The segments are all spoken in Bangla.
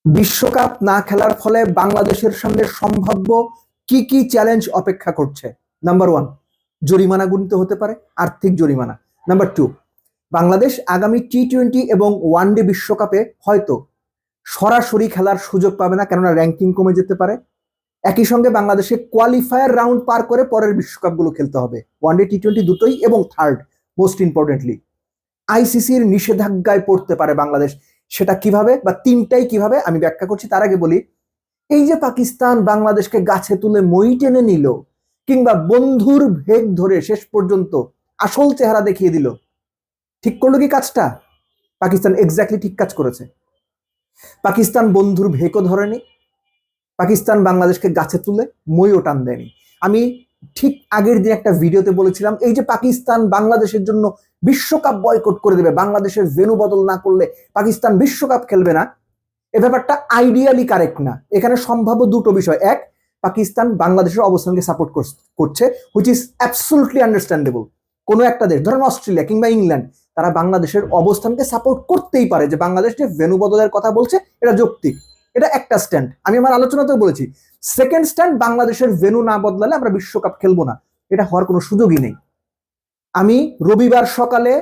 বিশ্বকাপ না খেলার ফলে বাংলাদেশের সামনে সম্ভাব্য কি কি চ্যালেঞ্জ অপেক্ষা করছে? নাম্বার ওয়ান, জরিমানা গুনতে হতে পারে, আর্থিক জরিমানা। নাম্বার টু, বাংলাদেশ আগামী টি-20 এবং ওয়ানডে বিশ্বকাপে হয়তো সরাসরি খেলার সুযোগ পাবে না, কেননা র্যাঙ্কিং কমে যেতে পারে। একই সঙ্গে বাংলাদেশে কোয়ালিফায়ার রাউন্ড পার করে পরের বিশ্বকাপগুলো খেলতে হবে, ওয়ানডে টি-20 দুটোই। এবং থার্ড, মোস্ট ইম্পর্টেন্টলি, আইসিসির নিষেধাজ্ঞায় পড়তে পারে বাংলাদেশ। সেটা কিভাবে বা তিনটাই কিভাবে আমি ব্যাখ্যা করছি। তার আগে বলি, এই যে পাকিস্তান বাংলাদেশকে গাছে তুলে মই টেনে নিল, কিংবা বন্ধুর ভেগ ধরে শেষ পর্যন্ত আসল চেহারা দেখিয়ে দিল, ঠিক করলো কি কাজটা? পাকিস্তান এক্স্যাক্টলি ঠিক কাজ করেছে। পাকিস্তান বন্ধুর ভেকও ধরেনি, পাকিস্তান বাংলাদেশকে গাছে তুলে মইও টান দেয়নি। আমি ঠিক আগের দিন একটা ভিডিওতে বলেছিলাম, এই যে পাকিস্তান বাংলাদেশের জন্য বিশ্বকাপ বয়কট করে দেবে, বাংলাদেশের ভেন্যু বদল না করলে পাকিস্তান বিশ্বকাপ খেলবে না, এ ব্যাপারটা আইডিয়ালি কারেক্ট না। এখানে সম্ভাব্য দুটো বিষয়। এক, পাকিস্তান বাংলাদেশের অবস্থানকে সাপোর্ট করছে, হুইচ ইজ অ্যাবসলিউটলি আন্ডারস্ট্যান্ডেবল। কোনো একটা দেশ, ধরেন অস্ট্রেলিয়া কিংবা ইংল্যান্ড, তারা বাংলাদেশের অবস্থানকে সাপোর্ট করতেই পারে, যে বাংলাদেশ যে ভেন্যু বদলের কথা বলছে এটা যৌক্তিক। এটা একটা স্ট্যান্ড, আমি আমার আলোচনাতেও বলেছি। সেকেন্ড স্ট্যান্ড, বাংলাদেশের ভেন্যু না বদলালে আমরা বিশ্বকাপ খেলবো না, এটা হওয়ার কোনো সুযোগই নেই। আমি রবিবার সকালে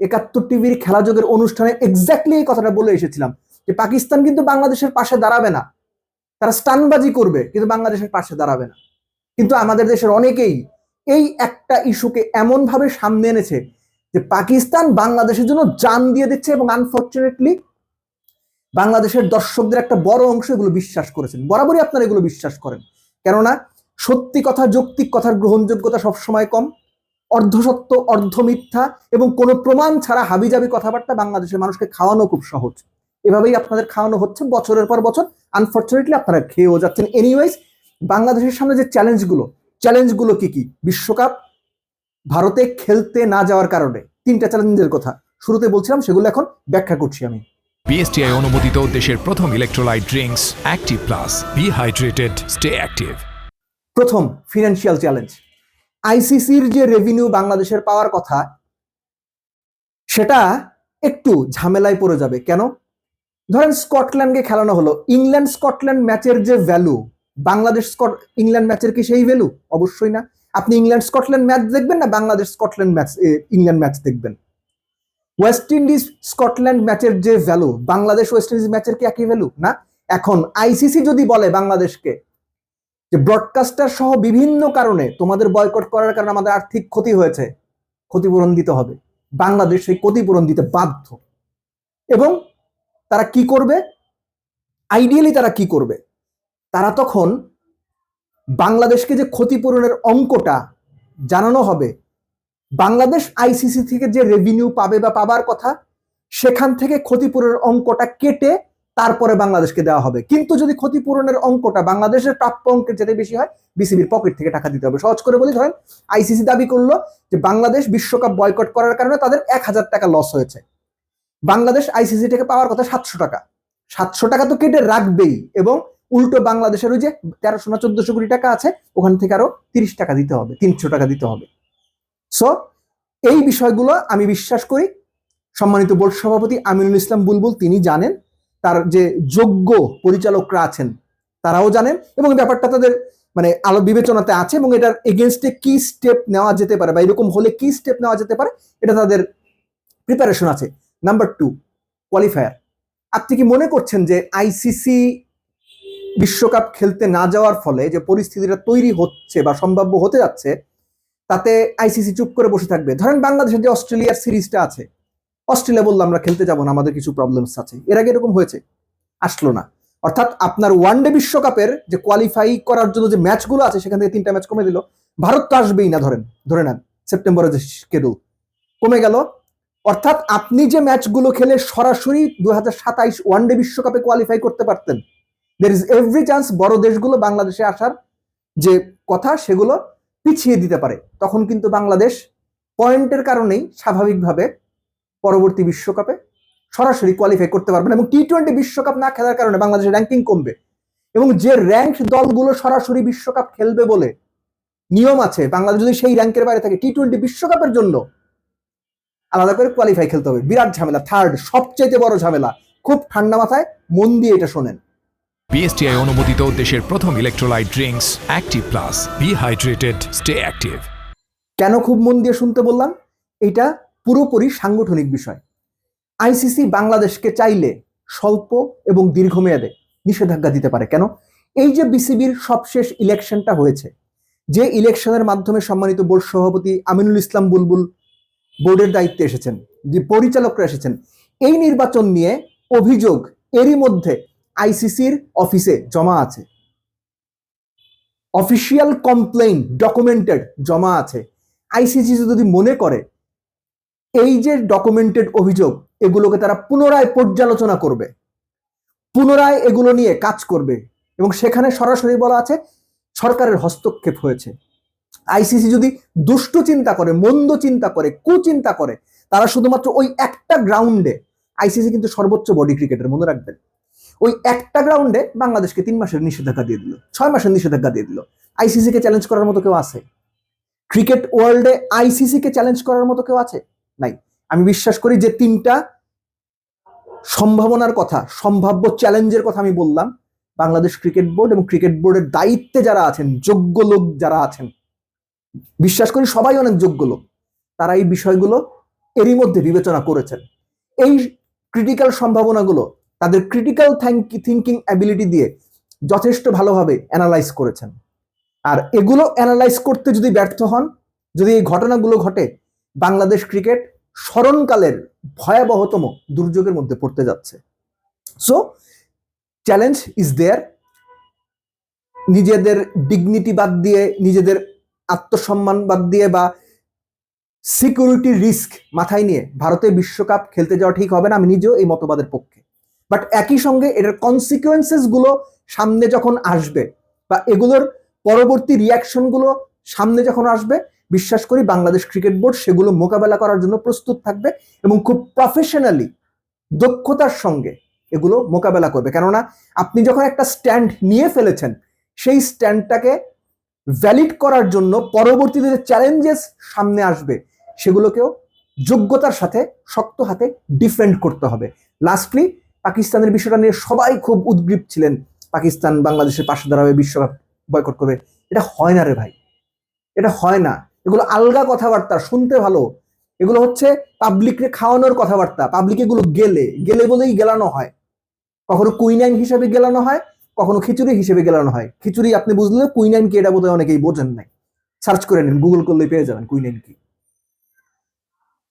৭১ টিভির খেলাযোগের অনুষ্ঠানে এক্স্যাক্টলি এই কথাটা বলে এসেছিলাম, যে পাকিস্তান কিন্তু বাংলাদেশের পাশে দাঁড়াবে না, তারা স্টানবাজি করবে কিন্তু বাংলাদেশের পাশে দাঁড়াবে না। কিন্তু আমাদের দেশের অনেকেই এই একটা ইস্যুকে এমন ভাবে সামনে এনেছে যে পাকিস্তান বাংলাদেশের জন্য জান দিয়ে দিচ্ছে, এবং আনফরচুনেটলি বাংলাদেশের দর্শকদের একটা বড় অংশ এগুলো বিশ্বাস করেছেন। বরাবরই আপনারা এগুলো বিশ্বাস করেন, কেননা সত্যি কথা, যৌক্তিক কথার গ্রহণযোগ্যতা সবসময় কম, অর্ধসত্য, অর্ধমিথ্যা এবং কোনো প্রমাণ ছাড়া হাবিজাবি কথাবার্তা বাংলাদেশের মানুষকে খাওয়ানো খুব সহজ। এভাবেই আপনাদের খাওয়ানো হচ্ছে বছরের পর বছর। আনফরচুনেটলি আপনারা খেয়েও যাচ্ছেন। এনিওয়েজ, বাংলাদেশের সামনে যে চ্যালেঞ্জগুলো কি কি? বিশ্বকাপ ভারতে খেলতে না যাওয়ার কারণে তিনটা চ্যালেঞ্জের কথা শুরুতে বলছিলাম, সেগুলো এখন ব্যাখ্যা করছি আমি। বিএসটিআই অনুমোদিত দেশের প্রথম electrolyte drinks active plus, be hydrated, stay active. প্রথম, ফিনান্সিয়াল চ্যালেঞ্জ। আইসিসির যে রেভিনিউ বাংলাদেশের পাওয়ার কথা, সেটা একটু ঝামেলায় পড়ে যাবে। কেন? ধরেন স্কটল্যান্ডকে খেলানো হলো, ইংল্যান্ড স্কটল্যান্ড ম্যাচের যে ভ্যালু, বাংলাদেশ ইংল্যান্ড ম্যাচের কি সেই ভ্যালু? অবশ্যই না। আপনি ইংল্যান্ড স্কটল্যান্ড ম্যাচ দেখবেন না Bangladesh Scotland match, England match দেখবেন? ওয়েস্ট ইন্ডিজ স্কটল্যান্ড ম্যাচের যে ভ্যালু, বাংলাদেশ ওয়েস্ট ইন্ডিজ ম্যাচের কি একই ভ্যালু? না। এখন আইসিসি যদি বলে বাংলাদেশকে যে ব্রডকাস্টার সহ বিভিন্ন কারণে তোমাদের বয়কট করার কারণে আমাদের আর্থিক ক্ষতি হয়েছে, ক্ষতিপূরণ দিতে হবে, বাংলাদেশ সেই ক্ষতিপূরণ দিতে বাধ্য। এবং তারা কি করবে? আইডিয়ালি তারা কি করবে? তারা তখন বাংলাদেশকে যে ক্ষতিপূরণের অঙ্কটা জানানো হবে, বাংলাদেশ আইসিসি থেকে যে রেভিনিউ পাবে বা পাবার কথা, সেখান থেকে ক্ষতিপূরণের অঙ্কটা কেটে তারপরে বাংলাদেশকে দেওয়া হবে। কিন্তু যদি ক্ষতিপূরণের অঙ্কটা বাংলাদেশের প্রাপ্য অঙ্কের যেতে বেশি হয়, বিসিবির পকেট থেকে টাকা দিতে হবে। সহজ করে বলি, ধরেন আইসিসি দাবি করলো যে বাংলাদেশ বিশ্বকাপ বয়কট করার কারণে তাদের ১,০০০ টাকা লস হয়েছে, বাংলাদেশ আইসিসি থেকে পাওয়ার কথা ৭০০ টাকা। ৭০০ টাকা তো কেটে রাখবেই, এবং উল্টো বাংলাদেশের ওই যে ১৩০০ না ১৪০০ কোটি টাকা আছে, ওখান থেকে আরো ৩০ টাকা দিতে হবে, ৩০০ টাকা দিতে হবে। সো এই বিষয়গুলো আমি বিশ্বাস করি সম্মানিত বোর্ড সভাপতি আমিনুল ইসলাম বুলবুল তিনি জানেন, তার যে যোগ্য পরিচালকরা আছেন তারাও জানেন, এবং ব্যাপারটা তাদের মানে আলো বিবেচনাতে আছে, এবং এটার এগেনস্টে কি স্টেপ নেওয়া যেতে পারে বা এরকম হলে কি স্টেপ নেওয়া যেতে পারে, এটা তাদের প্রিপারেশন আছে। Number two, qualifier. আপনি কি মনে করছেন যে আইসিসি বিশ্বকাপ খেলতে না যাওয়ার ফলে যে পরিস্থিতিটা তৈরি হচ্ছে বা সম্ভাব্য হতে যাচ্ছে, তাতে আইসিসি চুপ করে বসে থাকবে? ধরেন বাংলাদেশের যে অস্ট্রেলিয়ার সিরিজটা আছে, অস্ট্রেলিয়া বললো আমরা খেলতে যাবো না, আমাদের কিছু প্রবলেমস আছে। এর আগে এরকম হয়েছে? আসলো না। অর্থাৎ আপনার ওয়ানডে বিশ্বকাপের যে কোয়ালিফাই করার জন্য যে ম্যাচগুলো আছে, সেখান থেকে 3টা ম্যাচ কমে দিল। ভারত তো আসবেই না, ধরে নেন সেপ্টেম্বরের যে শিডিউল কমে গেল। অর্থাৎ আপনি যে ম্যাচগুলো খেলে সরাসরি 2027 ওয়ানডে বিশ্বকাপে কোয়ালিফাই করতে পারতেন, দের ইজ এভরি চান্স বড় দেশগুলো বাংলাদেশে আসার যে কথা সেগুলো পিছিয়ে দিতে পারে। তখন কিন্তু বাংলাদেশ পয়েন্টের কারণেই স্বাভাবিকভাবে পরবর্তী বিশ্বকাপে সরাসরি কোয়ালিফাই করতে পারবে না, এবং টি-20 বিশ্বকাপ না খেলার কারণে বাংলাদেশের র্যাঙ্কিং কমবে। এবং যে র্যাঙ্কড দলগুলো সরাসরি বিশ্বকাপ খেলবে বলে নিয়ম আছে, বাংলাদেশ যদি সেই র্যাঙ্কের বাইরে থাকে, টি-20 বিশ্বকাপের জন্য আলাদা করে কোয়ালিফাই খেলতে হবে। বিরাট ঝামেলা। থার্ড, সবচেয়ে বড় ঝামেলা, খুব ঠান্ডা মাথায় মন দিয়ে এটা শোনেন, বিএসটিআই অনুমোদিত দেশের প্রথম electrolyte drinks active plus, be hydrated, stay active. কেন খুব মন দিয়ে শুনতে বললাম? এটা পুরোপুরি সাংগঠনিক বিষয়। আইসিসি বাংলাদেশকে চাইলে স্বল্প এবং দীর্ঘমেয়াদে নিষেধাজ্ঞা দিতে পারে। কেন? এই যে বিসিবির সবশেষ ইলেকশনটা হয়েছে, যে ইলেকশনের মাধ্যমে সম্মানিত বোর্ড সভাপতি আমিনুল ইসলাম বুলবুল বোর্ডের দায়িত্বে এসেছেন, যে পরিচালকরা এসেছেন, এই নির্বাচন নিয়ে অভিযোগ এরই মধ্যে আইসিসির অফিসে জমা আছে, অফিসিয়াল কমপ্লেইন ডকুমেন্টেড জমা আছে। আইসিসি যদি মনে করে এই যে ডকুমেন্টেড অভিযোগ, এগুলোকে তারা পুনরায় পর্যালোচনা করবে, পুনরায় এগুলো নিয়ে কাজ করবে, এবং সেখানে সরাসরি বলা আছে সরকারের হস্তক্ষেপ হয়েছে। আইসিসি যদি দুষ্ট চিন্তা করে, মন্দ চিন্তা করে, কুচিন্তা করে, তারা শুধুমাত্র ওই একটা গ্রাউন্ডে, আইসিসি কিন্তু সর্বোচ্চ বডি ক্রিকেটের, মনে রাখবেন, ওই একটা গ্রাউন্ডে বাংলাদেশকে 3 মাসের নিষেধাজ্ঞা দিয়ে দিল, 6 মাসের নিষেধাজ্ঞা দিয়ে দিল। আইসিসি কে চ্যালেঞ্জ করার মতো কেউ আছে? ক্রিকেট ওয়ার্ল্ডে আইসিসি কে চ্যালেঞ্জ করার মতো কেউ আছে? নাই। আমি বিশ্বাস করি যে 3টা সম্ভাবনার কথা, সম্ভাব্য চ্যালেঞ্জের কথা আমি বললাম, বাংলাদেশ ক্রিকেট বোর্ড এবং ক্রিকেট বোর্ডের দায়িত্বে যারা আছেন, যোগ্য লোক যারা আছেন, বিশ্বাস করি সবাই অনেক যোগ্য লোক, তারা এই বিষয়গুলো এরই মধ্যে বিবেচনা করেছেন। এই ক্রিটিক্যাল সম্ভাবনাগুলো তাদের ক্রিটিক্যাল থিঙ্কিং অ্যাবিলিটি দিয়ে যথেষ্ট ভালোভাবে অ্যানালাইজ করেছেন। আর এগুলো অ্যানালাইজ করতে যদি ব্যর্থ হন, যদি এই ঘটনাগুলো ঘটে, বাংলাদেশ ক্রিকেট স্মরণকালের ভয়াবহতম দুর্যোগের মধ্যে পড়তে যাচ্ছে। So challenge is there. নিজেদের ডিগনিটি বাদ দিয়ে, নিজেদের আত্মসম্মান বাদ দিয়ে বা সিকিউরিটি রিস্ক মাথায় নিয়ে ভারতে বিশ্বকাপ খেলতে যাওয়া ঠিক হবে না। আমি নিজেও এই মতবাদের পক্ষে। বাট একই সঙ্গে এটার কনসিকুয়েন্সেস গুলো সামনে যখন আসবে, বা এগুলোর পরবর্তী রিয়াকশন গুলো সামনে যখন আসবে, বিশ্বাস করি বাংলাদেশ ক্রিকেট বোর্ড সেগুলো মোকাবেলা করার জন্য প্রস্তুত থাকবে এবং খুব প্রফেশনালি, দক্ষতার সঙ্গে এগুলো মোকাবেলা করবে। কেননা আপনি যখন একটা স্ট্যান্ড নিয়ে ফেলেছেন, সেই স্ট্যান্ডটাকে ভ্যালিড করার জন্য পরবর্তীতে যে চ্যালেঞ্জেস সামনে আসবে, সেগুলোকেও যোগ্যতার সাথে, শক্ত হাতে ডিফেন্ড করতে হবে। লাস্টলি, পাকিস্তানের বিষয়টা নিয়ে সবাই খুব উদ্গ্রীব ছিলেন, পাকিস্তান বাংলাদেশের পাশে দাঁড়াবে, বিশ্বকাপ বয়কট করবে। এটা হয় না রে ভাই, এটা হয় না। এগুলো আলগা কথাবার্তা, শুনতে ভালো, এগুলো হচ্ছে পাবলিককে খাওয়ানোর কথাবার্তা। পাবলিক এগুলো গেলে বলেই গেলানো হয়, কখনো কুইনাইন হিসেবে গেলানো হয়, কখনো খিচুড়ি হিসেবে গেলানো হয়। খিচুড়ি আপনি বুঝলে, কুইনাইন কি এটা বোধহয় অনেকেই বোঝেন নাই। সার্চ করে নিন, গুগল করলে পেয়ে যাবেন কুইনাইন কি।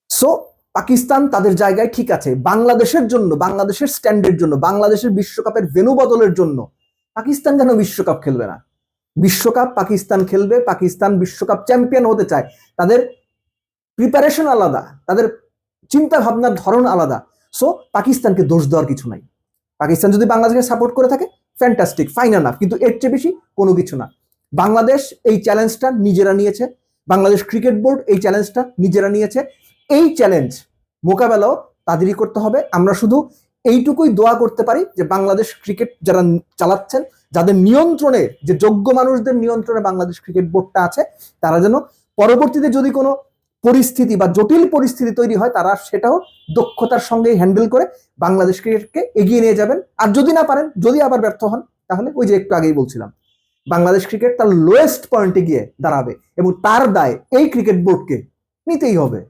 সো পাকিস্তান তাদের জায়গায় ঠিক আছে। বাংলাদেশের জন্য, বাংলাদেশের স্ট্যান্ডের জন্য, বাংলাদেশের বিশ্বকাপের ভেন্যু বদলের জন্য পাকিস্তান যেন বিশ্বকাপ খেলবে না। বিশ্বকাপ পাকিস্তান খেলবে, পাকিস্তান বিশ্বকাপ চ্যাম্পিয়ন হতে চায়। তাদের প্রিপারেশন আলাদা, তাদের চিন্তা ভাবনার ধরন আলাদা। সো পাকিস্তানকে দোষ দেওয়ার কিছু নাই। পাকিস্তান যদি বাংলাদেশকে সাপোর্ট করে থাকে, ফ্যান্টাস্টিক, ফাইন এনাফ, কিন্তু এর চেয়ে বেশি কোনো কিছু না। বাংলাদেশ এই চ্যালেঞ্জটা নিজেরা নিয়েছে, বাংলাদেশ ক্রিকেট বোর্ড এই চ্যালেঞ্জটা নিজেরা নিয়েছে। এই চ্যালেঞ্জ মোকাবেলাও তাদেরই করতে হবে। আমরা শুধু এইটুকুই দোয়া করতে পারি যে বাংলাদেশ ক্রিকেট যারা চালাচ্ছেন, যাদের নিয়ন্ত্রণে, যে যোগ্য মানুষদের নিয়ন্ত্রণে বাংলাদেশ ক্রিকেট বোর্ডটা আছে, তারা যেন পরবর্তীতে যদি কোনো পরিস্থিতি বা জটিল পরিস্থিতি তৈরি হয়, তারা সেটাও দক্ষতার সঙ্গে হ্যান্ডেল করে বাংলাদেশ ক্রিকেটকে এগিয়ে নিয়ে যাবেন। আর যদি না পারেন, যদি আবার ব্যর্থ হন, তাহলে ওই যে একটু আগেই বলছিলাম, বাংলাদেশ ক্রিকেট তার লোয়েস্ট পয়েন্টে গিয়ে দাঁড়াবে এবং তার দায় এই ক্রিকেট বোর্ডকে নিতেই হবে।